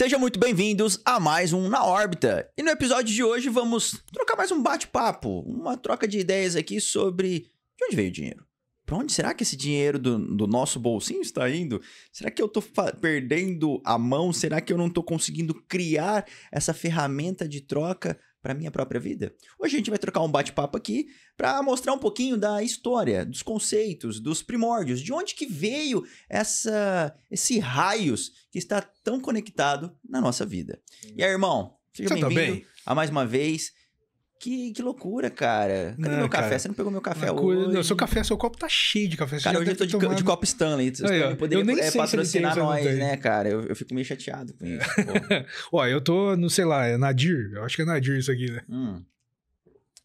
Sejam muito bem-vindos a mais um Na Órbita. E no episódio de hoje vamos trocar mais um bate-papo, uma troca de ideias aqui sobre de onde veio o dinheiro. Pra onde será que esse dinheiro do nosso bolsinho está indo? Será que eu tô perdendo a mão? Será que eu não tô conseguindo criar essa ferramenta de troca para minha própria vida? Hoje a gente vai trocar um bate-papo aqui para mostrar um pouquinho da história, dos conceitos, dos primórdios, de onde que veio esse raios que está tão conectado na nossa vida. E aí, irmão, seja bem-vindo a mais uma vez. Que loucura, cara. Cadê meu café? Você não pegou meu café hoje? Não, seu copo tá cheio de café. Cara, hoje eu tô de copo Stanley. Você poderia patrocinar nós, né, cara? Eu fico meio chateado com isso. Ó, eu tô, não sei lá, é Nadir? Eu acho que é Nadir isso aqui, né?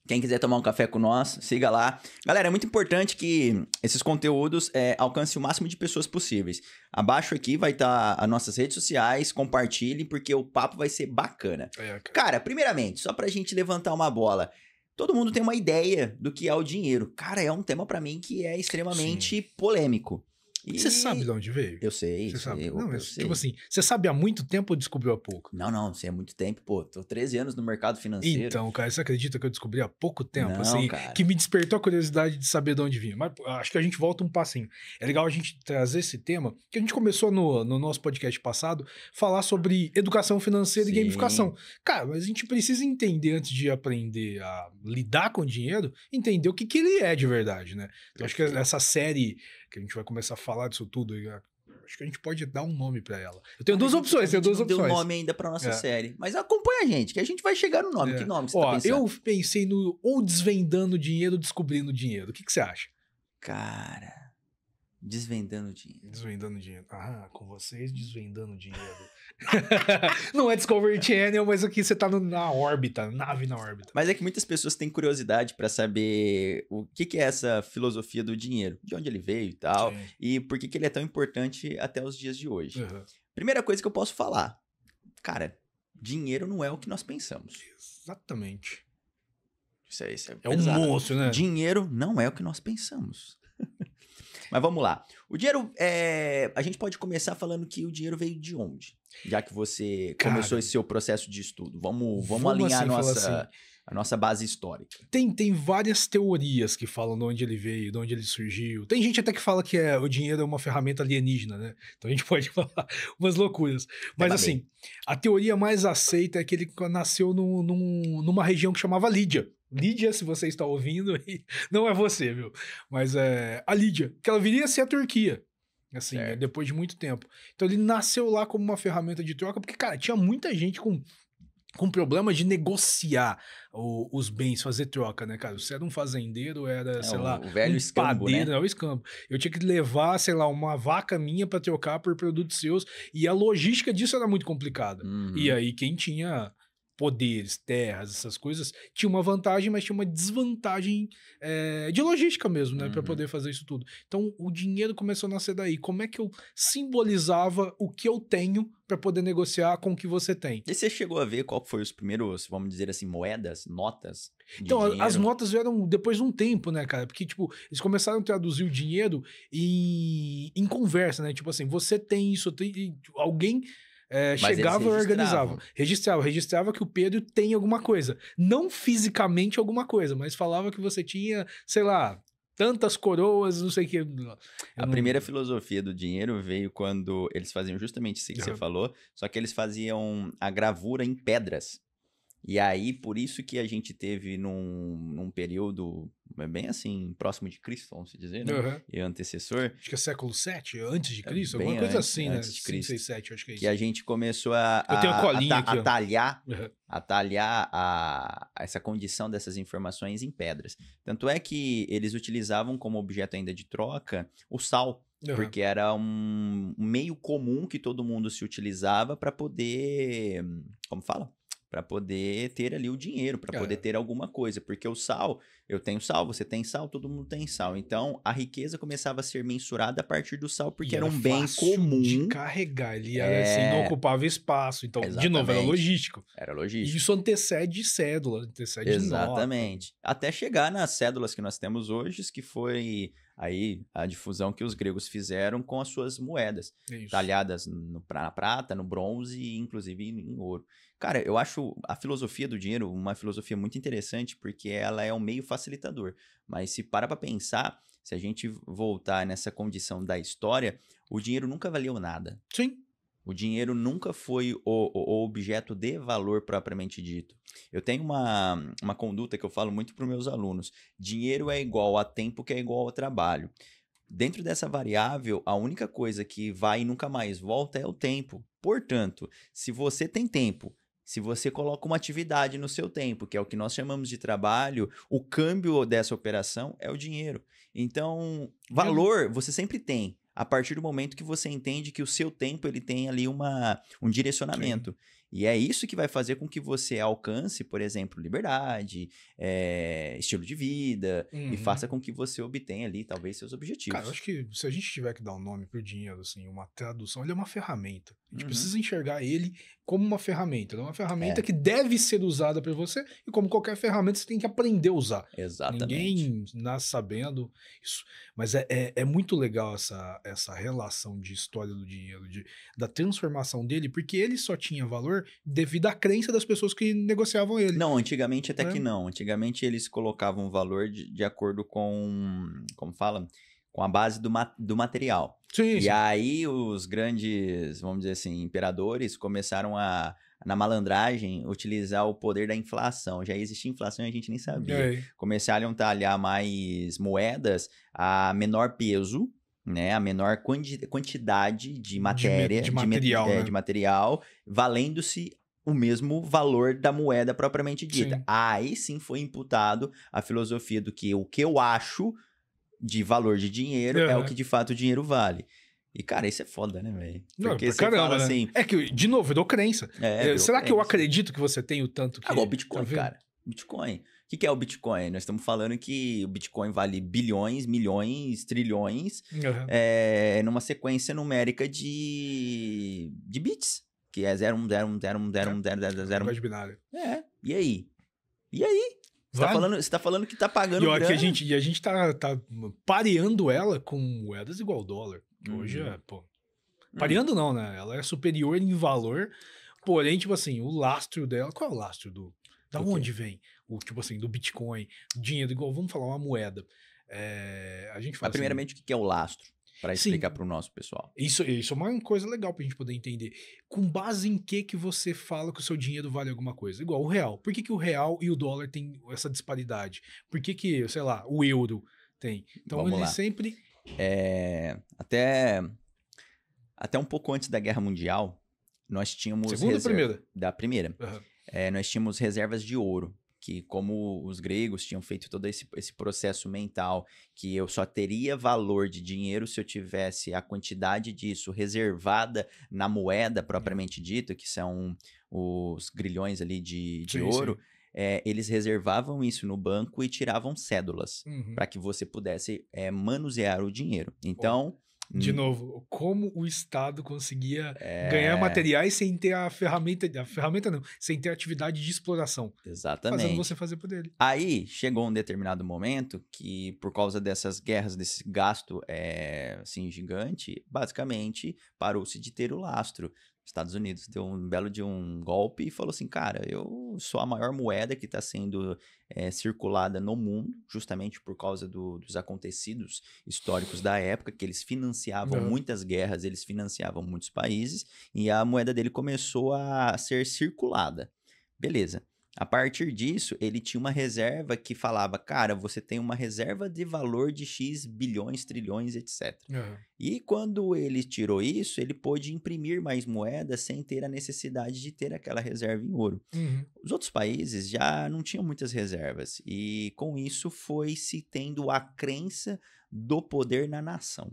Quem quiser tomar um café com nós, siga lá. Galera, é muito importante que esses conteúdos alcancem o máximo de pessoas possíveis. Abaixo aqui vai estar as nossas redes sociais, compartilhem, porque o papo vai ser bacana. Cara, primeiramente, só pra gente levantar uma bola. Todo mundo tem uma ideia do que é o dinheiro. Cara, é um tema pra mim que é extremamente polêmico. E você sabe de onde veio? Eu sei. Você sabe? Não, mas, tipo assim, você sabe há muito tempo ou descobriu há pouco? Não, sei há muito tempo. Pô, tô 13 anos no mercado financeiro. Então, cara, você acredita que eu descobri há pouco tempo? Não, assim, cara. Que me despertou a curiosidade de saber de onde vinha. Mas acho que a gente volta um passinho. É legal a gente trazer esse tema, que a gente começou no nosso podcast passado, falar sobre educação financeira e gamificação. Cara, mas a gente precisa entender, antes de aprender a lidar com o dinheiro, entender o que ele é de verdade, né? Eu acho que essa série que a gente vai começar a falar disso tudo, acho que a gente pode dar um nome pra ela. Eu tenho duas opções. Não deu nome ainda pra nossa série. Mas acompanha a gente, que a gente vai chegar no nome. Que nome você tá pensando? Eu pensei no ou desvendando dinheiro ou descobrindo dinheiro. O que você acha? Cara, desvendando dinheiro. Desvendando dinheiro. Ah, com vocês desvendando dinheiro. Não é Discovery Channel, mas aqui você tá na órbita, nave na órbita. Mas é que muitas pessoas têm curiosidade pra saber o que é essa filosofia do dinheiro, de onde ele veio e tal, e por que ele é tão importante até os dias de hoje. Primeira coisa que eu posso falar, cara, dinheiro não é o que nós pensamos. Exatamente. Isso é um monstro, né? Dinheiro não é o que nós pensamos. Mas vamos lá. O dinheiro, a gente pode começar falando que o dinheiro veio de onde? Já que você começou esse seu processo de estudo. Vamos alinhar a nossa base histórica. Tem várias teorias que falam de onde ele veio, de onde ele surgiu. Tem gente até que fala que o dinheiro é uma ferramenta alienígena, né? Então a gente pode falar umas loucuras. Mas assim, a teoria mais aceita é que ele nasceu numa região que chamava Lídia. Lídia, se você está ouvindo, não é você, viu? Mas a Lídia, que ela viria a ser a Turquia, assim, depois de muito tempo. Então ele nasceu lá como uma ferramenta de troca, porque, cara, tinha muita gente com problema de negociar os bens, fazer troca, né, cara? Você era um fazendeiro, era, sei lá, o velho escambo, padeiro, né? O escambo. Eu tinha que levar, sei lá, uma vaca minha para trocar por produtos seus, e a logística disso era muito complicada. E aí quem tinha poderes, terras, essas coisas, tinha uma vantagem, mas tinha uma desvantagem de logística mesmo, né? Pra poder fazer isso tudo. Então, o dinheiro começou a nascer daí. Como é que eu simbolizava o que eu tenho pra poder negociar com o que você tem? E você chegou a ver qual foi os primeiros, vamos dizer assim, moedas, notas de então, dinheiro? As notas vieram depois de um tempo, né, cara? Porque, tipo, eles começaram a traduzir o dinheiro em conversa, né? Tipo assim, você tem isso, alguém... chegava e organizava. Registrava que o Pedro tem alguma coisa. Não fisicamente alguma coisa, mas falava que você tinha, sei lá, tantas coroas, não sei o que. A primeira filosofia do dinheiro veio quando eles faziam justamente isso que você falou, só que eles faziam a gravura em pedras. E aí, por isso que a gente teve num período bem assim, próximo de Cristo, vamos dizer, né? E antecessor. Acho que é século VII, antes de Cristo, alguma coisa assim, né? 5, 6, 7, acho que é isso. Que a gente começou a talhar essa condição dessas informações em pedras. Tanto é que eles utilizavam como objeto ainda de troca o sal. Porque era um meio comum que todo mundo se utilizava para poder... Como fala? Para poder ter ali o dinheiro, para poder ter alguma coisa. Porque o sal, Eu tenho sal, você tem sal, todo mundo tem sal. Então, a riqueza começava a ser mensurada a partir do sal, porque E era era um bem fácil comum. de carregar, ele era assim, não ocupava espaço. Então, de novo, era Exatamente. logístico. Era E logístico. isso antecede cédula, antecede nota. Exatamente. Até chegar nas cédulas que nós temos hoje, que foi aí a difusão que os gregos fizeram com as suas moedas, Isso. talhadas na prata, no bronze e inclusive em ouro. Cara, eu acho a filosofia do dinheiro uma filosofia muito interessante porque ela é um meio facilitador. Mas se para pensar, se a gente voltar nessa condição da história, o dinheiro nunca valeu nada. Sim. O dinheiro nunca foi o objeto de valor propriamente dito. Eu tenho uma conduta que eu falo muito para os meus alunos. Dinheiro é igual a tempo que é igual ao trabalho. Dentro dessa variável, a única coisa que vai e nunca mais volta é o tempo. Portanto, se você tem tempo, se você coloca uma atividade no seu tempo, que é o que nós chamamos de trabalho, o câmbio dessa operação é o dinheiro. Então, valor você sempre tem. A partir do momento que você entende que o seu tempo ele tem ali um direcionamento. Sim. E é isso que vai fazer com que você alcance, por exemplo, liberdade, estilo de vida, e faça com que você obtenha ali, talvez, seus objetivos. Cara, eu acho que se a gente tiver que dar um nome pro dinheiro, assim, uma tradução, ele é uma ferramenta. A gente precisa enxergar ele como uma ferramenta. Ele é uma ferramenta que deve ser usada por você, e como qualquer ferramenta, você tem que aprender a usar. Exatamente. Ninguém nasce sabendo isso. Mas é muito legal essa relação de história do dinheiro, da transformação dele, porque ele só tinha valor devido à crença das pessoas que negociavam ele. Não, antigamente até que não. Antigamente eles colocavam valor de acordo com, como fala, com a base do material. Sim, e aí os grandes, vamos dizer assim, imperadores começaram na malandragem, utilizar o poder da inflação. Já existia inflação e a gente nem sabia. Começaram a talhar mais moedas a menor peso, né, a menor quantidade de matéria, de material, valendo-se o mesmo valor da moeda propriamente dita. Sim. Aí sim foi imputado a filosofia do que o que eu acho de valor de dinheiro é o que de fato o dinheiro vale. E, cara, isso é foda, né, velho? Porque você fala assim... É que, de novo, virou crença. Será que eu acredito que você tem o tanto que... Agora, o Bitcoin, cara. Bitcoin. O que é o Bitcoin? Nós estamos falando que o Bitcoin vale bilhões, milhões, trilhões, numa sequência numérica de bits, que é 0, 1, 0, 1, 0, 1, 0, 1, 0, 0, 0, 1. Binário. E aí? Você tá falando que tá pagando grana. E a gente tá pareando ela com moedas igual dólar. Hoje pareando não, né? Ela é superior em valor, porém, tipo assim, o lastro dela... Qual é o lastro da onde vem? Tipo assim, do Bitcoin, dinheiro igual... Vamos falar uma moeda. A gente fala primeiramente, o que é o lastro? Para explicar para o nosso pessoal. Isso é uma coisa legal pra gente poder entender. Com base em que você fala que o seu dinheiro vale alguma coisa? Igual o real. Por que o real e o dólar têm essa disparidade? Por que, sei lá, o euro tem? Então, Vamos ele lá. sempre... Até um pouco antes da Guerra Mundial, nós tínhamos... Segunda ou primeira? Da primeira. Nós tínhamos reservas de ouro. Que como os gregos tinham feito todo esse processo mental, que eu só teria valor de dinheiro se eu tivesse a quantidade disso reservada na moeda propriamente dita, que são os grilhões ali de ouro, eles reservavam isso no banco e tiravam cédulas para que você pudesse manusear o dinheiro. Então... De novo, como o Estado conseguia ganhar materiais sem ter a ferramenta não, sem ter a atividade de exploração. Exatamente. Fazendo você fazer por ele. Aí, chegou um determinado momento que, por causa dessas guerras, desse gasto assim, gigante, basicamente parou-se de ter o lastro. Os Estados Unidos deu um belo de um golpe e falou assim, cara, eu sou a maior moeda que está sendo circulada no mundo, justamente por causa dos acontecidos históricos da época, que eles financiavam muitas guerras, eles financiavam muitos países, e a moeda dele começou a ser circulada. Beleza. A partir disso, ele tinha uma reserva que falava, cara, você tem uma reserva de valor de X bilhões, trilhões, etc. E quando ele tirou isso, ele pôde imprimir mais moedas sem ter a necessidade de ter aquela reserva em ouro. Os outros países já não tinham muitas reservas e com isso foi se tendo a crença do poder na nação.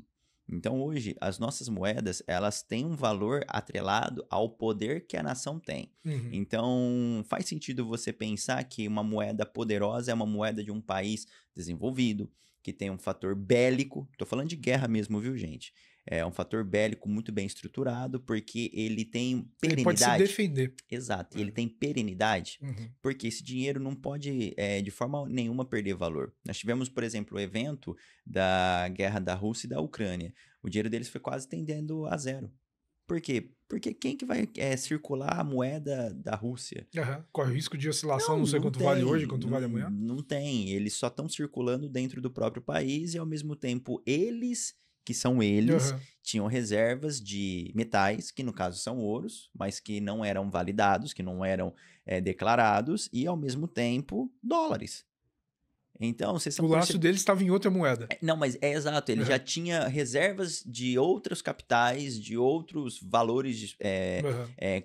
Então, hoje, as nossas moedas, elas têm um valor atrelado ao poder que a nação tem. Uhum. Então, faz sentido você pensar que uma moeda poderosa é uma moeda de um país desenvolvido, que tem um fator bélico. Tô falando de guerra mesmo, viu, gente? É um fator bélico muito bem estruturado, porque ele tem perenidade. Ele pode se defender. Exato, ele tem perenidade, Uhum. porque esse dinheiro não pode, de forma nenhuma, perder valor. Nós tivemos, por exemplo, o evento da guerra da Rússia e da Ucrânia. O dinheiro deles foi quase tendendo a zero. Por quê? Porque quem que vai circular a moeda da Rússia? Uhum. Corre o risco de oscilação, não sei quanto vale hoje, quanto vale amanhã? Não tem, eles só estão circulando dentro do próprio país e, ao mesmo tempo, eles, que são eles, tinham reservas de metais, que no caso são ouros, mas que não eram validados, que não eram declarados, e, ao mesmo tempo, dólares. Então, vocês são o laço deles estava em outra moeda. Não, mas é exato. Ele já tinha reservas de outros capitais, de outros valores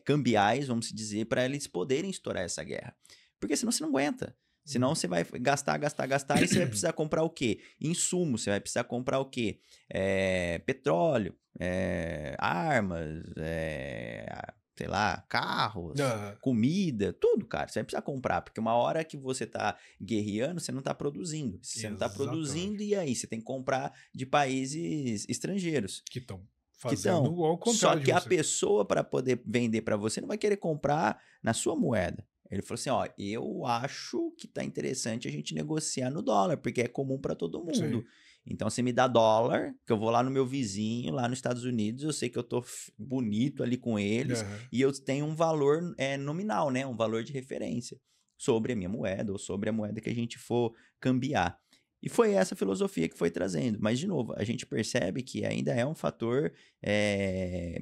cambiais, vamos dizer, para eles poderem estourar essa guerra. Porque senão você não aguenta. Senão você vai gastar, e você vai precisar comprar o quê? Insumos, você vai precisar comprar o quê? Petróleo, armas, sei lá, carros, comida, tudo, cara. Você vai precisar comprar, porque uma hora que você tá guerreando, você não tá produzindo. Se você não tá produzindo, e aí? Você tem que comprar de países estrangeiros. Que estão fazendo ao contrário. Só que a pessoa, para poder vender para você, não vai querer comprar na sua moeda. Ele falou assim, ó, eu acho que tá interessante a gente negociar no dólar, porque é comum para todo mundo. Sim. Então, você me dá dólar, que eu vou lá no meu vizinho, lá nos Estados Unidos, eu sei que eu tô bonito ali com eles, e eu tenho um valor nominal, né? Um valor de referência sobre a minha moeda, ou sobre a moeda que a gente for cambiar. E foi essa filosofia que foi trazendo. Mas, de novo, a gente percebe que ainda é um fator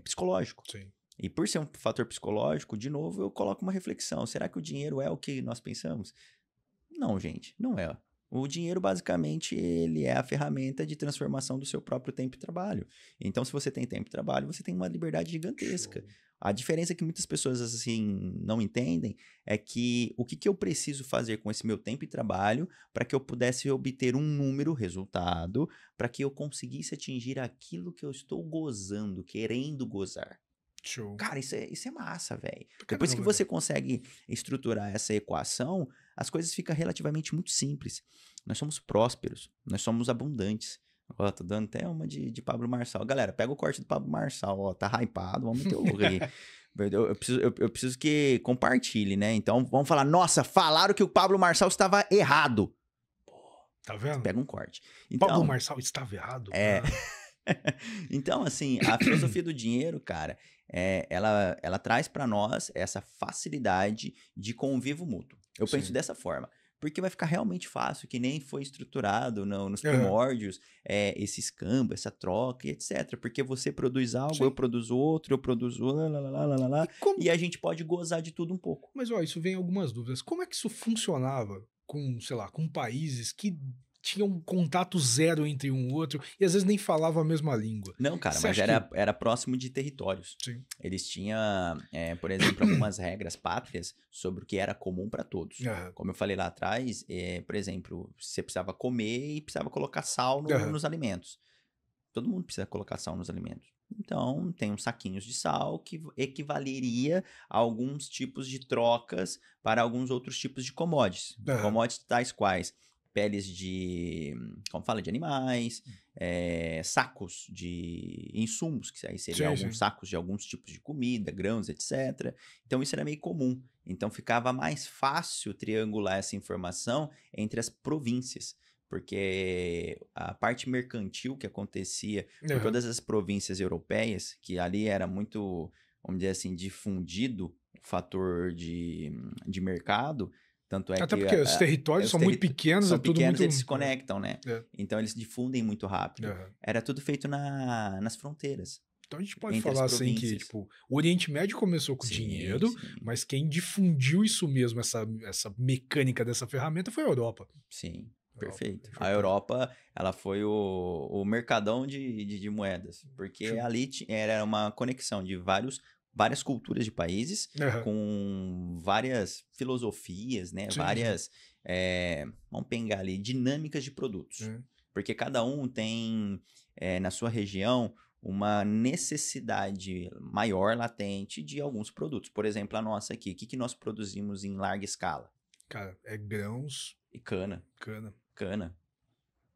psicológico. Sim. E por ser um fator psicológico, de novo, eu coloco uma reflexão. Será que o dinheiro é o que nós pensamos? Não, gente, não é. O dinheiro, basicamente, ele é a ferramenta de transformação do seu próprio tempo e trabalho. Então, se você tem tempo e trabalho, você tem uma liberdade gigantesca. Show. A diferença que muitas pessoas, assim, não entendem é que o que eu preciso fazer com esse meu tempo e trabalho para que eu pudesse obter um número, resultado, para que eu conseguisse atingir aquilo que eu estou gozando, querendo gozar. Show. Cara, isso é massa, velho. Depois que você consegue estruturar essa equação, as coisas ficam relativamente muito simples. Nós somos prósperos, nós somos abundantes. Ó, tô dando até uma de Pablo Marçal. Galera, pega o corte do Pablo Marçal, ó, tá hypado, vamos meter o louco aqui. Eu preciso que compartilhe, né? Então, vamos falar, nossa, falaram que o Pablo Marçal estava errado. Pô, tá vendo? Pega um corte. Então, Pablo Marçal estava errado? Então, assim, a filosofia do dinheiro, cara, ela traz para nós essa facilidade de convívio mútuo. Eu penso dessa forma. Porque vai ficar realmente fácil, que nem foi estruturado nos primórdios, esse escambo, essa troca e etc. Porque você produz algo, eu produzo outro, eu produzo e a gente pode gozar de tudo um pouco. Mas, ó, isso vem algumas dúvidas. Como é que isso funcionava com, sei lá, com países que tinham um contato zero entre um outro e às vezes nem falavam a mesma língua? Não, cara, mas era próximo de territórios. Sim. Eles tinham, por exemplo, algumas regras pátrias sobre o que era comum para todos. Como eu falei lá atrás, por exemplo, você precisava comer e precisava colocar sal nos alimentos. Todo mundo precisa colocar sal nos alimentos. Então, tem uns saquinhos de sal que equivaleria a alguns tipos de trocas para alguns outros tipos de commodities. Commodities tais quais peles de, como fala, de animais, sacos de insumos, que aí seriam alguns sacos de alguns tipos de comida, grãos, etc. Então, isso era meio comum. Então, ficava mais fácil triangular essa informação entre as províncias, porque a parte mercantil que acontecia por todas as províncias europeias, que ali era muito, vamos dizer assim, difundido o fator de mercado. Tanto é até porque os territórios são muito pequenos, são tudo pequenos, muito... eles se conectam, né? Então, eles difundem muito rápido. Era tudo feito nas fronteiras. Então, a gente pode falar assim que, tipo, o Oriente Médio começou com dinheiro, mas quem difundiu isso mesmo, essa mecânica dessa ferramenta foi a Europa. Sim, perfeito. A Europa, ela foi o mercadão de moedas, porque ali era uma conexão de várias culturas de países, com várias filosofias, né? Várias, vamos pegar ali, dinâmicas de produtos. Porque cada um tem, na sua região, uma necessidade maior, latente, de alguns produtos. Por exemplo, a nossa aqui. O que nós produzimos em larga escala? Cara, é grãos E cana. Cana. Cana.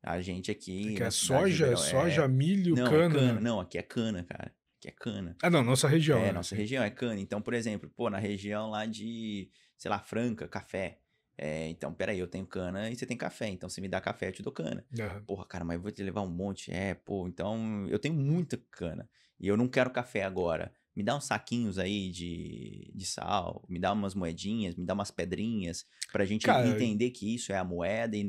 A gente aqui... Que é na cidade de soja, Ribeirão, soja, milho, não, cana. é cana. Né? Não, aqui é cana, cara. Aqui é cana. Ah, não, nossa região. Nossa região é cana. Então, por exemplo, na região lá de, sei lá, Franca, café. Então, peraí, eu tenho cana e você tem café. Então, se me dá café, eu te dou cana. Uhum. Porra, cara, mas eu vou te levar um monte. Então, eu tenho muita cana. E eu não quero café agora. Me dá uns saquinhos aí de sal, me dá umas moedinhas, me dá umas pedrinhas, pra gente entender que isso é a moeda. E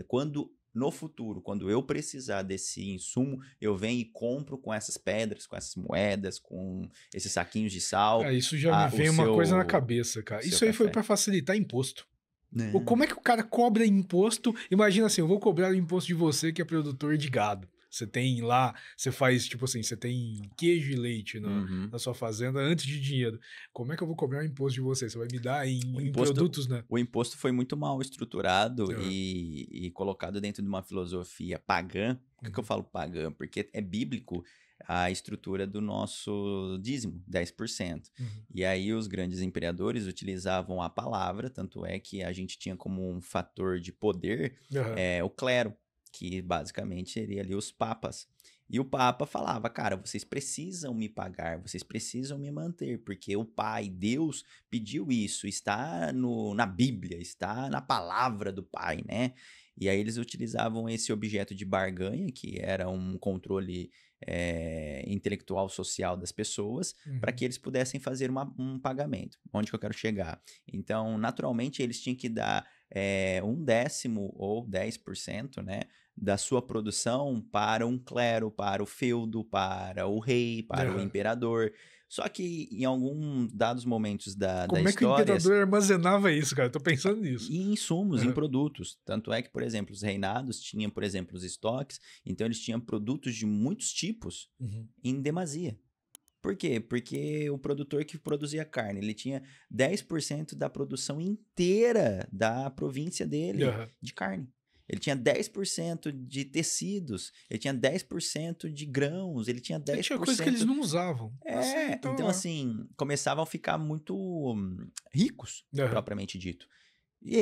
no futuro, quando eu precisar desse insumo, eu venho e compro com essas pedras, com essas moedas, com esses saquinhos de sal. Isso já me vem uma coisa na cabeça, cara. Isso aí foi pra facilitar imposto. Como é que o cara cobra imposto? Imagina assim, eu vou cobrar o imposto de você que é produtor de gado. Você tem lá, você faz, tipo assim, você tem queijo e leite na sua fazenda antes de dinheiro. Como é que eu vou cobrar o imposto de você? Você vai me dar em produtos, né? O imposto foi muito mal estruturado e colocado dentro de uma filosofia pagã. Por que eu falo pagã? Porque é bíblico a estrutura do nosso dízimo, 10%. E aí os grandes imperadores utilizavam a palavra, tanto é que a gente tinha como um fator de poder o clero, que basicamente seria ali os papas. E o papa falava, cara, vocês precisam me pagar, vocês precisam me manter, porque o Pai, Deus, pediu isso, está na Bíblia, está na palavra do Pai, né? E aí eles utilizavam esse objeto de barganha, que era um controle intelectual, social das pessoas, para que eles pudessem fazer um pagamento. Onde que eu quero chegar? Então, naturalmente, eles tinham que dar 1/10 ou 10%, né, da sua produção para um clero, para o feudo, para o rei, para o imperador. Só que em alguns dados momentos da Como é que o imperador armazenava isso, cara? Eu tô pensando nisso. Em insumos, em produtos. Tanto é que, por exemplo, os reinados tinham, por exemplo, os estoques. Então, eles tinham produtos de muitos tipos em demasia. Por quê? Porque o produtor que produzia carne, ele tinha 10% da produção inteira da província dele de carne. Ele tinha 10% de tecidos, ele tinha 10% de grãos, ele tinha 10%... Tinha coisa que eles não usavam. Então assim, começavam a ficar muito ricos, propriamente dito. E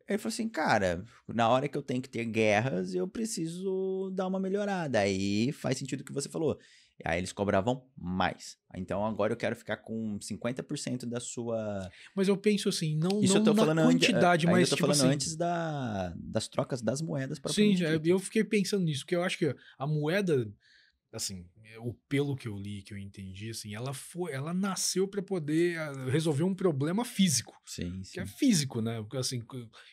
ele falou assim, cara, na hora que eu tenho que ter guerras, eu preciso dar uma melhorada. Aí faz sentido o que você falou. Aí eles cobravam mais. Então agora eu quero ficar com 50% da sua... Mas eu penso assim, não Isso eu tô falando quantidade, mas eu tô tipo falando assim... antes das trocas das moedas. Sim, eu fiquei pensando nisso, porque eu acho que a moeda, assim, pelo que eu li, que eu entendi, assim, ela nasceu para poder resolver um problema físico. Sim. Que é físico, né? Porque assim,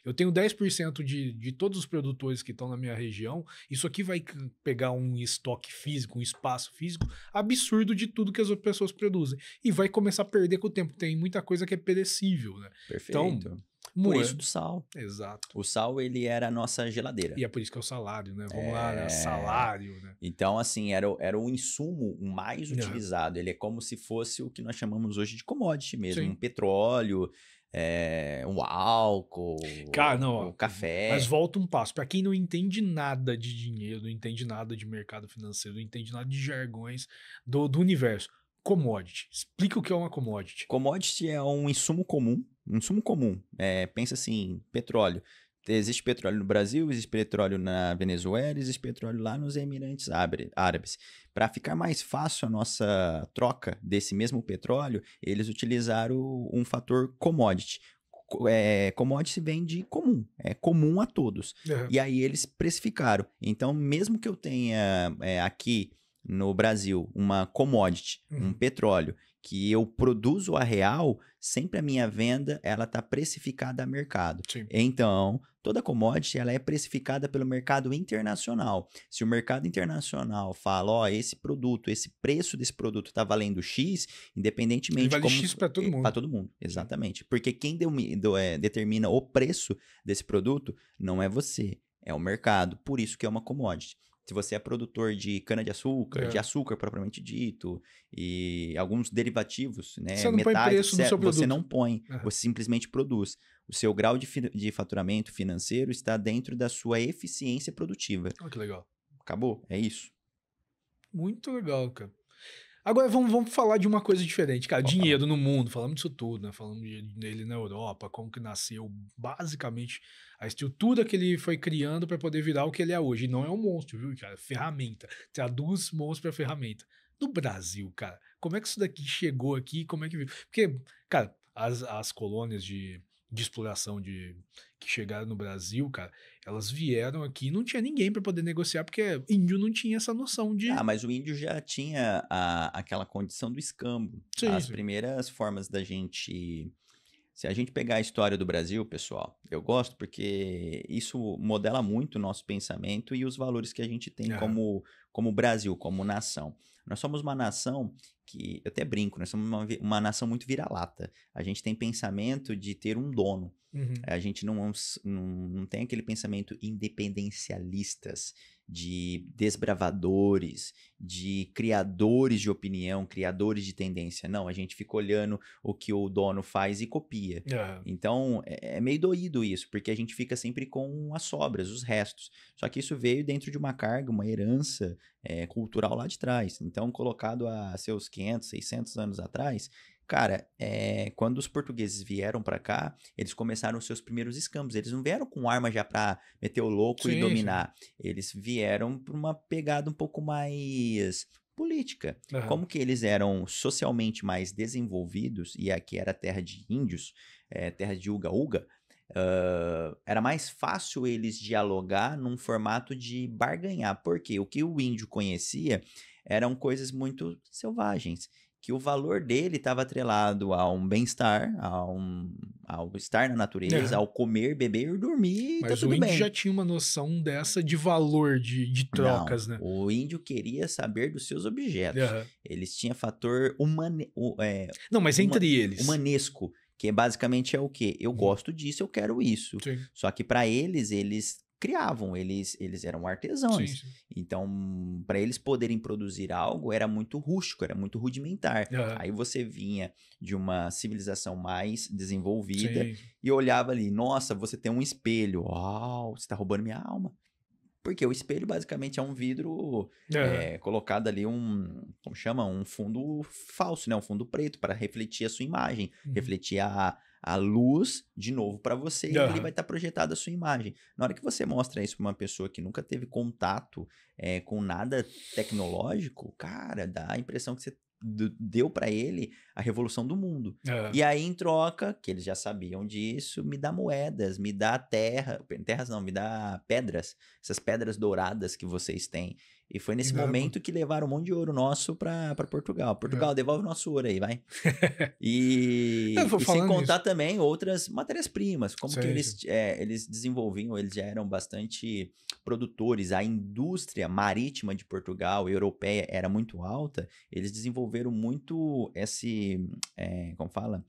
eu tenho 10% de todos os produtores que estão na minha região, isso aqui vai pegar um estoque físico, um espaço físico absurdo de tudo que as outras pessoas produzem. E vai começar a perder com o tempo. Tem muita coisa que é perecível, né? Perfeito. Então, por isso do sal. Exato. O sal, ele era a nossa geladeira. E é por isso que é o salário, né? Vamos lá, né? Salário, né? Então, assim, era o insumo mais utilizado. Ele é como se fosse o que nós chamamos hoje de commodity mesmo. Um petróleo, um álcool, um café. Mas volta um passo. Para quem não entende nada de dinheiro, não entende nada de mercado financeiro, não entende nada de jargões do universo. Commodity. Explica o que é uma commodity. Commodity é um insumo comum. Pensa assim, petróleo. Existe petróleo no Brasil, existe petróleo na Venezuela, existe petróleo lá nos Emirates Árabes. Para ficar mais fácil a nossa troca desse mesmo petróleo, eles utilizaram um fator commodity. Commodity vem de comum, é comum a todos. E aí eles precificaram. Então, mesmo que eu tenha aqui no Brasil uma commodity, um petróleo, que eu produzo a real, sempre a minha venda ela está precificada a mercado. Sim. Então, toda commodity ela é precificada pelo mercado internacional. Se o mercado internacional fala, esse preço desse produto está valendo X, independentemente... Ele vale X para todo mundo. Para todo mundo, exatamente. Porque quem determina o preço desse produto não é você, é o mercado. Por isso que é uma commodity. Se você é produtor de cana-de-açúcar, de açúcar propriamente dito, e alguns derivativos, né? Você não põe preço no seu produto. Você não põe, você simplesmente produz. O seu grau de faturamento financeiro está dentro da sua eficiência produtiva. Oh, que legal. Acabou, é isso. Muito legal, cara. Agora vamos falar de uma coisa diferente, cara. Dinheiro no mundo, falamos disso tudo, né? Falamos dele na Europa, como que nasceu, basicamente, a estrutura que ele foi criando para poder virar o que ele é hoje. E não é um monstro, viu, cara? Ferramenta. Traduz monstro para ferramenta. No Brasil, cara, como é que isso daqui chegou aqui? Como é que... Porque, cara, as colônias de exploração que chegaram no Brasil, cara, elas vieram aqui e não tinha ninguém para poder negociar, porque índio não tinha essa noção de... Ah, mas o índio já tinha aquela condição do escambo. Sim, As sim. primeiras formas da gente... Se a gente pegar a história do Brasil, pessoal, eu gosto porque isso modela muito o nosso pensamento e os valores que a gente tem como Brasil, como nação. Nós somos uma nação que, eu até brinco, nós somos uma nação muito vira-lata. A gente tem pensamento de ter um dono. A gente não tem aquele pensamento independencialistas, de desbravadores, de criadores de opinião, criadores de tendência. Não, a gente fica olhando o que o dono faz e copia. Então, é meio doído isso, porque a gente fica sempre com as sobras, os restos. Só que isso veio dentro de uma carga, uma herança cultural lá de trás. Então, colocado há seus 500, 600 anos atrás... Cara, quando os portugueses vieram pra cá, eles começaram os seus primeiros escambos. Eles não vieram com arma já pra meter o louco e dominar. Eles vieram por uma pegada um pouco mais política. Como que eles eram socialmente mais desenvolvidos, e aqui era terra de índios, terra de uga-uga, era mais fácil eles dialogar num formato de barganhar. Porque o que o índio conhecia eram coisas muito selvagens. Que o valor dele estava atrelado a um bem-estar, ao estar na natureza, ao comer, beber e dormir, mas tá tudo bem. Mas o índio já tinha uma noção dessa de valor, de trocas, não, né? O índio queria saber dos seus objetos. Eles tinham fator não, mas entre eles. Humanesco, que basicamente é o quê? Eu gosto disso, eu quero isso. Sim. Só que para eles criavam, eles eram artesãos. Sim. Então, para eles poderem produzir algo, era muito rústico, era muito rudimentar. Aí você vinha de uma civilização mais desenvolvida e olhava ali, nossa, você tem um espelho, uau, você tá roubando minha alma. Porque o espelho basicamente é um vidro colocado ali como chama? Um fundo falso, né? Um fundo preto para refletir a sua imagem, refletir a luz de novo para você e ele vai estar projetado a sua imagem. Na hora que você mostra isso para uma pessoa que nunca teve contato com nada tecnológico, cara, dá a impressão que você deu para ele a revolução do mundo. E aí, em troca, que eles já sabiam disso, me dá moedas, me dá terras não, me dá pedras, essas pedras douradas que vocês têm. E foi nesse momento que levaram um monte de ouro nosso para Portugal. Portugal, devolve o nosso ouro aí, vai. E sem contar também outras matérias-primas, como que eles desenvolviam, eles já eram bastante produtores. A indústria marítima de Portugal, europeia, era muito alta. Eles desenvolveram muito como fala?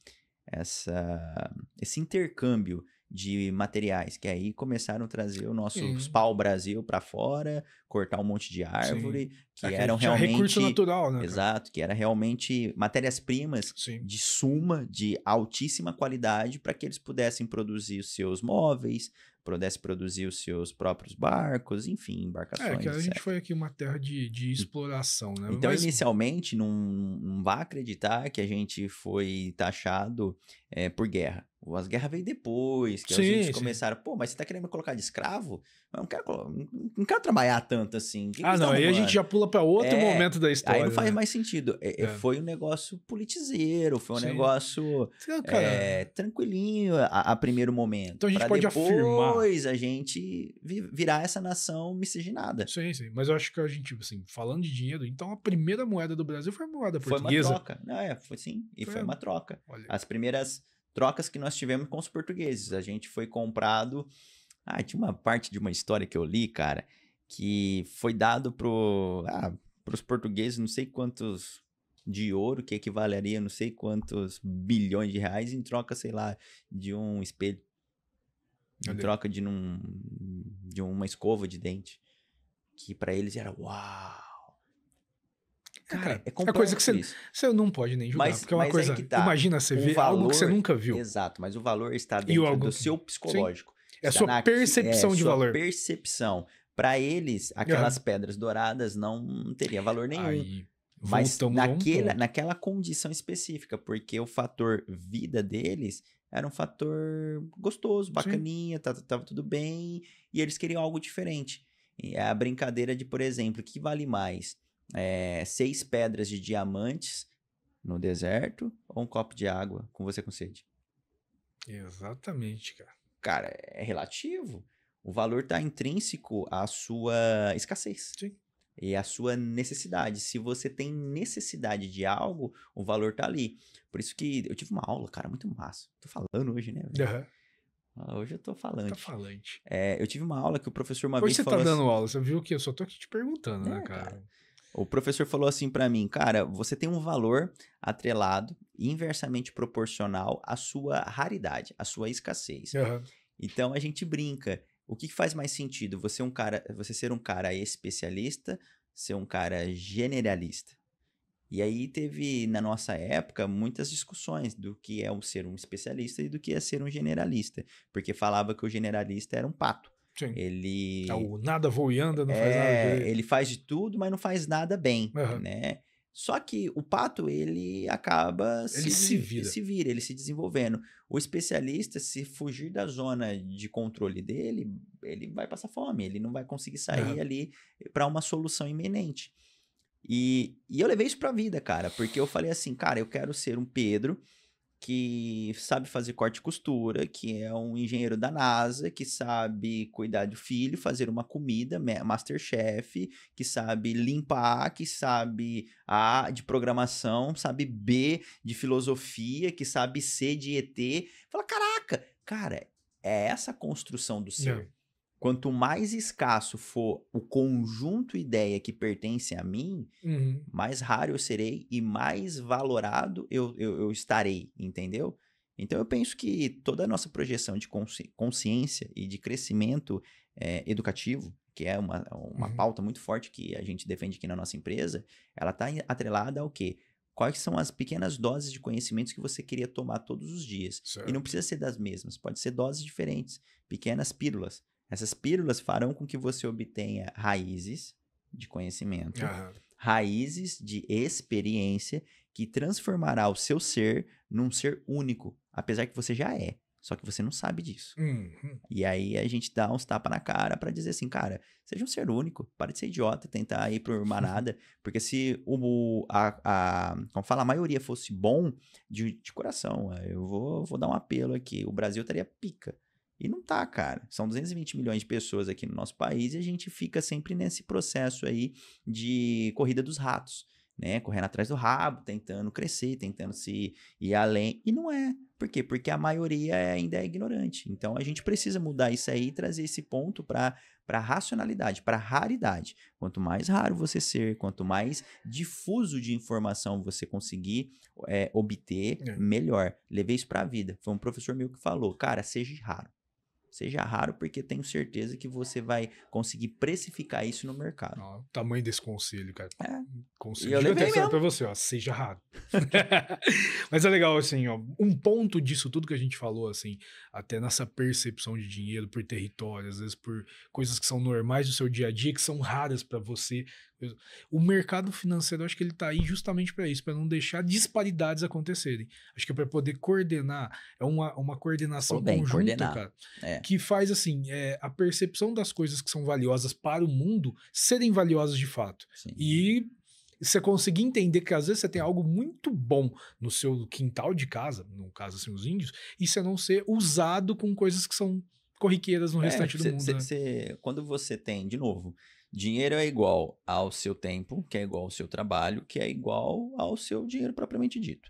Esse intercâmbio de materiais, que aí começaram a trazer o nosso pau-brasil para fora, cortar um monte de árvore, que eram realmente... recurso natural, né? Exato, que era realmente matérias-primas de suma, de altíssima qualidade, para que eles pudessem produzir os seus móveis, pudesse produzir os seus próprios barcos, enfim, embarcações. Que a gente foi aqui uma terra de exploração, né? Então, inicialmente, não vá acreditar que a gente foi taxado por guerra. As guerras veio depois, que os índios começaram, mas você tá querendo me colocar de escravo? Eu não quero trabalhar tanto assim. Aí a gente já pula para outro momento da história. Aí não faz mais sentido. Foi um negócio politizeiro, foi um negócio tranquilinho a primeiro momento. Então a gente pode afirmar. Depois a gente virar essa nação miscigenada. Sim. Mas eu acho que a gente, assim, falando de dinheiro, então a primeira moeda do Brasil foi a moeda portuguesa. Foi uma troca. Foi sim. Foi uma troca. Olha. As primeiras trocas que nós tivemos com os portugueses. A gente foi comprado... tinha uma parte de uma história que eu li, cara, que foi dado pros portugueses não sei quantos de ouro, que equivaleria não sei quantos bilhões de reais, em troca, sei lá, de um espelho. Em troca de uma escova de dente. Que pra eles era uau! Cara, é complexo. É coisa que você não pode nem julgar, porque é uma coisa... Imagina, você vê algo que você nunca viu. Exato, mas o valor está dentro do seu psicológico. É a sua percepção de valor. Percepção. Para eles, aquelas pedras douradas não teria valor nenhum. Aí, Mas voltamos naquela condição específica, porque o fator vida deles era um fator gostoso, bacaninha, tava tudo bem, e eles queriam algo diferente. E a brincadeira de, por exemplo, o que vale mais? 6 pedras de diamantes no deserto ou um copo de água com você com sede? Exatamente, cara. Cara, é relativo. O valor está intrínseco à sua escassez. Sim. E à sua necessidade. Se você tem necessidade de algo, o valor tá ali. Por isso que eu tive uma aula, cara, muito massa. Tô falando hoje, né? Hoje eu tô falante. Tá falante. Eu tive uma aula que o professor uma Hoje vez você falou tá dando aula, você viu que eu só tô aqui te perguntando, né, cara? cara? O professor falou assim pra mim, cara, você tem um valor atrelado, inversamente proporcional à sua raridade, à sua escassez. Então a gente brinca. O que faz mais sentido? Você ser um cara especialista, ser um cara generalista? E aí teve, na nossa época, muitas discussões do que é ser um especialista e do que é ser um generalista. Porque falava que o generalista era um pato. Sim. Ele... o nada voa e anda, não faz nada direito. Ele faz de tudo, mas não faz nada bem, né? Só que o pato, ele acaba ele se vira, ele se desenvolvendo. O especialista, se fugir da zona de controle dele, ele vai passar fome, ele não vai conseguir sair ali para uma solução iminente. E eu levei isso pra vida, cara, porque eu falei assim, cara, eu quero ser um Pedro que sabe fazer corte e costura, que é um engenheiro da NASA, que sabe cuidar do filho, fazer uma comida, Masterchef, que sabe limpar, que sabe A de programação, sabe B de filosofia, que sabe C de ET. Fala, caraca, cara, é essa a construção do ser. Quanto mais escasso for o conjunto ideia que pertence a mim, mais raro eu serei e mais valorado eu estarei, entendeu? Então eu penso que toda a nossa projeção de consciência e de crescimento educativo, que é uma pauta muito forte que a gente defende aqui na nossa empresa, ela está atrelada ao quê? Quais são as pequenas doses de conhecimentos que você queria tomar todos os dias? Certo. E não precisa ser das mesmas, pode ser doses diferentes, pequenas pílulas. Essas pílulas farão com que você obtenha raízes de conhecimento, raízes de experiência que transformará o seu ser num ser único, apesar que você já é, só que você não sabe disso. E aí a gente dá uns tapas na cara pra dizer assim, cara, seja um ser único, para de ser idiota, tentar ir por manada, porque se como fala, a maioria fosse bom de coração, eu vou dar um apelo aqui, o Brasil estaria pica. E não tá, cara. São 220 milhões de pessoas aqui no nosso país e a gente fica sempre nesse processo aí de corrida dos ratos, né? Correndo atrás do rabo, tentando crescer, tentando se ir além. E não é. Por quê? Porque a maioria ainda é ignorante. Então a gente precisa mudar isso aí e trazer esse ponto para racionalidade, para raridade. Quanto mais raro você ser, quanto mais difuso de informação você conseguir obter, melhor. Levei isso para a vida. Foi um professor meu que falou, cara, seja raro. Seja raro, porque tenho certeza que você vai conseguir precificar isso no mercado. O tamanho desse conselho, cara. Conselho. Eu levei mesmo pra você, ó. Seja raro. Mas é legal, assim, ó. Um ponto disso tudo que a gente falou, assim, até nessa percepção de dinheiro por território, às vezes por coisas que são normais do seu dia a dia, que são raras para você. O mercado financeiro, eu acho que ele tá aí justamente para isso, para não deixar disparidades acontecerem. Acho que é para poder coordenar, é uma coordenação conjunta, cara, que faz assim, a percepção das coisas que são valiosas para o mundo serem valiosas de fato. Sim. E você conseguir entender que às vezes você tem algo muito bom no seu quintal de casa, no caso assim os índios, e você não ser usado com coisas que são corriqueiras no restante do mundo. Quando você tem, de novo, dinheiro é igual ao seu tempo, que é igual ao seu trabalho, que é igual ao seu dinheiro propriamente dito.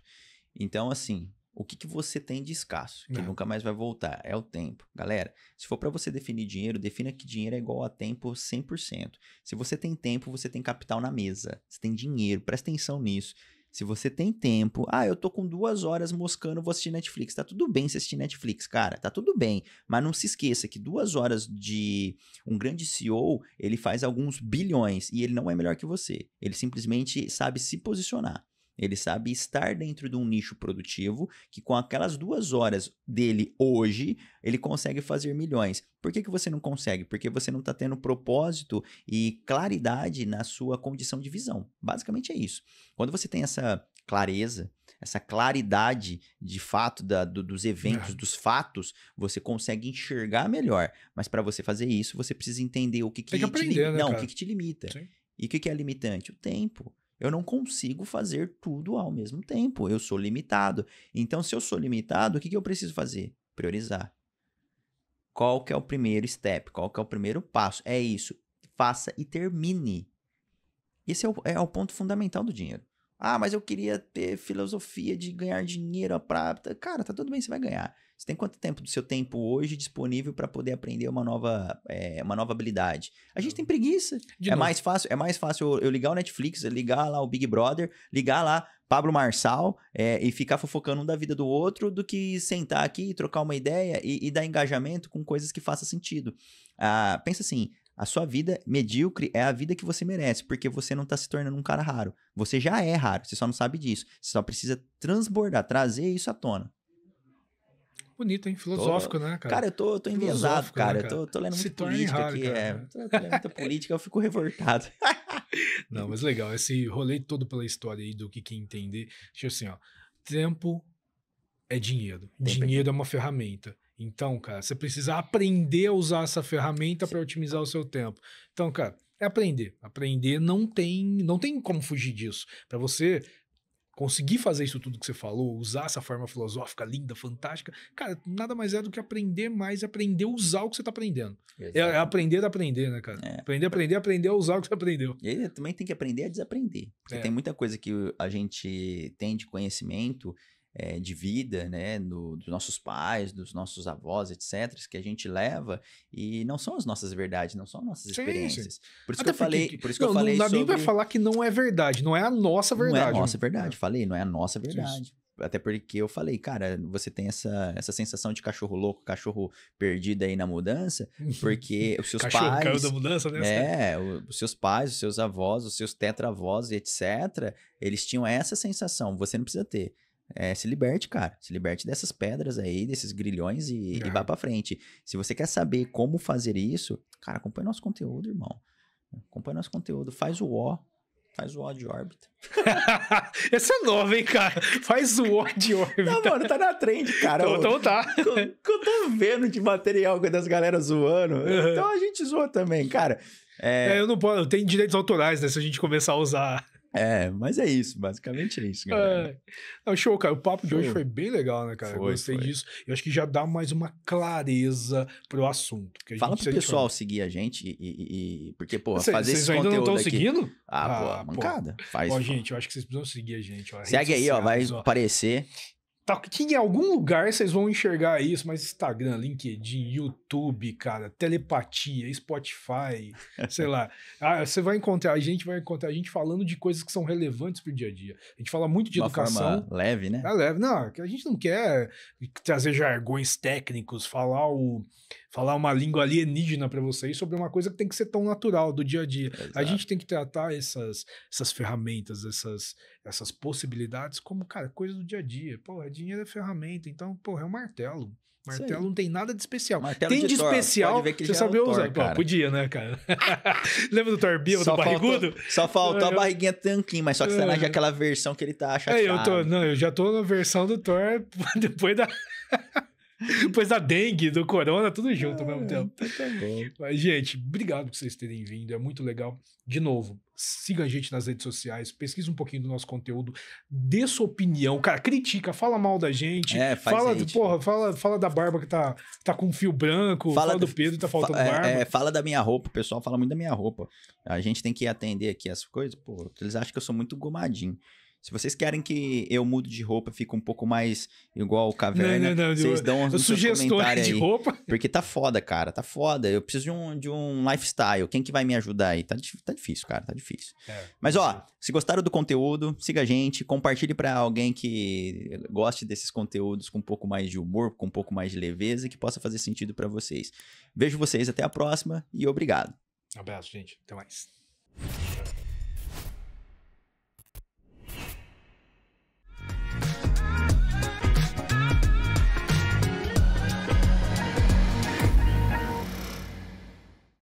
Então, assim, o que você tem de escasso, que nunca mais vai voltar, é o tempo. Galera, se for para você definir dinheiro, defina que dinheiro é igual a tempo 100%. Se você tem tempo, você tem capital na mesa. Você tem dinheiro, presta atenção nisso. Se você tem tempo, eu tô com 2 horas moscando, vou assistir Netflix. Tá tudo bem você assistir Netflix, cara, tá tudo bem. Mas não se esqueça que 2 horas de um grande CEO, ele faz alguns bilhões e ele não é melhor que você. Ele simplesmente sabe se posicionar. Ele sabe estar dentro de um nicho produtivo que com aquelas 2 horas dele hoje, ele consegue fazer milhões. Por que você não consegue? Porque você não está tendo propósito e claridade na sua condição de visão. Basicamente é isso. Quando você tem essa clareza, essa claridade de fato dos eventos, dos fatos, você consegue enxergar melhor. Mas para você fazer isso, você precisa entender o que Tem que aprender, né, não, cara? o que te limita. Sim. E o que é limitante? O tempo. Eu não consigo fazer tudo ao mesmo tempo. Eu sou limitado. Então, se eu sou limitado, o que eu preciso fazer? Priorizar. Qual que é o primeiro step? Qual que é o primeiro passo? É isso. Faça e termine. Esse é o ponto fundamental do dinheiro. Ah, mas eu queria ter filosofia de ganhar dinheiro pra... Cara, tá tudo bem, você vai ganhar. Você tem quanto tempo do seu tempo hoje disponível para poder aprender uma nova habilidade? A gente tem preguiça. É mais fácil eu ligar o Netflix, ligar lá o Big Brother, ligar lá Pablo Marçal e ficar fofocando um da vida do outro do que sentar aqui, trocar uma ideia e dar engajamento com coisas que façam sentido. Pensa assim, a sua vida medíocre é a vida que você merece, porque você não tá se tornando um cara raro. Você já é raro, você só não sabe disso. Você só precisa transbordar, trazer isso à tona. Bonito, hein? Filosófico, né, cara? Cara, eu tô enviesado, cara. Né, eu tô lendo se muita política raro, aqui. Cara. Tô lendo muita política, eu fico revoltado. Não, mas legal. Esse rolê todo pela história aí do que entender. Deixa eu assim, ó. Tempo é dinheiro. Dinheiro é uma ferramenta. Então, cara, você precisa aprender a usar essa ferramenta para otimizar o seu tempo. Então, cara, é aprender. Aprender não tem como fugir disso. Para você conseguir fazer isso tudo que você falou, usar essa forma filosófica linda, fantástica, cara, nada mais é do que aprender mais, aprender a usar o que você tá aprendendo. É aprender a aprender, né, cara? Aprender a usar o que você aprendeu. E aí também tem que aprender a desaprender. Porque tem muita coisa que a gente tem de conhecimento, de vida, né, dos nossos pais, dos nossos avós, etc., que a gente leva e não são as nossas verdades, não são as nossas experiências. Sim. Por isso que eu falei, não dá nem pra falar que não é verdade, não é a nossa verdade. Não é a nossa verdade, falei, não é a nossa verdade. Isso. Até porque eu falei, cara, você tem essa sensação de cachorro louco, cachorro perdido aí na mudança, porque os seus pais... caiu da mudança, né? Os seus pais, os seus avós, os seus tetravós, etc., eles tinham essa sensação, você não precisa ter. Se liberte, cara. Se liberte dessas pedras aí, desses grilhões e vá pra frente. Se você quer saber como fazer isso, cara, acompanha nosso conteúdo, irmão. Acompanha nosso conteúdo. Faz o O de órbita. Essa é nova, hein, cara? Faz o O de órbita. Não, mano, tá na trend, cara. Então tá. Que eu tô vendo de material das galera zoando. Então a gente zoa também, cara. Eu não posso, eu tenho direitos autorais, né? Se a gente começar a usar... mas é isso, basicamente é isso, galera. Show, cara. O papo de hoje foi bem legal, né, cara? Gostei disso. Eu acho que já dá mais uma clareza pro assunto. Fala pro pessoal seguir a gente porque, pô, fazer esse conteúdo ainda não aqui... seguindo? Mancada. Faz. Gente, eu acho que vocês precisam seguir a gente. Segue aí, vai aparecer... Em algum lugar vocês vão enxergar isso, mas Instagram, LinkedIn, YouTube, cara, telepatia, Spotify, sei lá. Você vai encontrar, a gente falando de coisas que são relevantes pro dia a dia. A gente fala muito de educação. Uma forma leve, né? Leve. Não, a gente não quer trazer jargões técnicos, falar uma língua alienígena para vocês sobre uma coisa que tem que ser tão natural do dia a dia. Exato. A gente tem que tratar essas ferramentas, essas possibilidades como, cara, coisa do dia a dia. Dinheiro é ferramenta, então, é um martelo. Martelo não tem nada de especial. Martelo tem de especial você saber usar. Podia, né, cara? Lembra do Thor Bill, do barrigudo? Só faltou a barriguinha tanquinho, mas só que você não é aquela versão que ele tá chateado. Eu já tô na versão do Thor depois da dengue, do corona, tudo junto ao mesmo tempo. Tá bom. Mas, gente, obrigado por vocês terem vindo. É muito legal. De novo, siga a gente nas redes sociais, pesquisa um pouquinho do nosso conteúdo, dê sua opinião. Cara, critica, fala mal da gente. Fala da Barba que tá com fio branco, fala do Pedro que tá faltando barba. Fala da minha roupa, o pessoal fala muito da minha roupa. A gente tem que atender aqui as coisas. Eles acham que eu sou muito gomadinho. Se vocês querem que eu mude de roupa, fique um pouco mais igual o Caverna, vocês dão uns sugestões de roupa. Porque tá foda, cara, tá foda. Eu preciso de um lifestyle. Quem que vai me ajudar aí? Tá difícil, cara, tá difícil. Mas, se gostaram do conteúdo, siga a gente, compartilhe pra alguém que goste desses conteúdos com um pouco mais de humor, com um pouco mais de leveza e que possa fazer sentido pra vocês. Vejo vocês até a próxima e obrigado. Um abraço, gente. Até mais.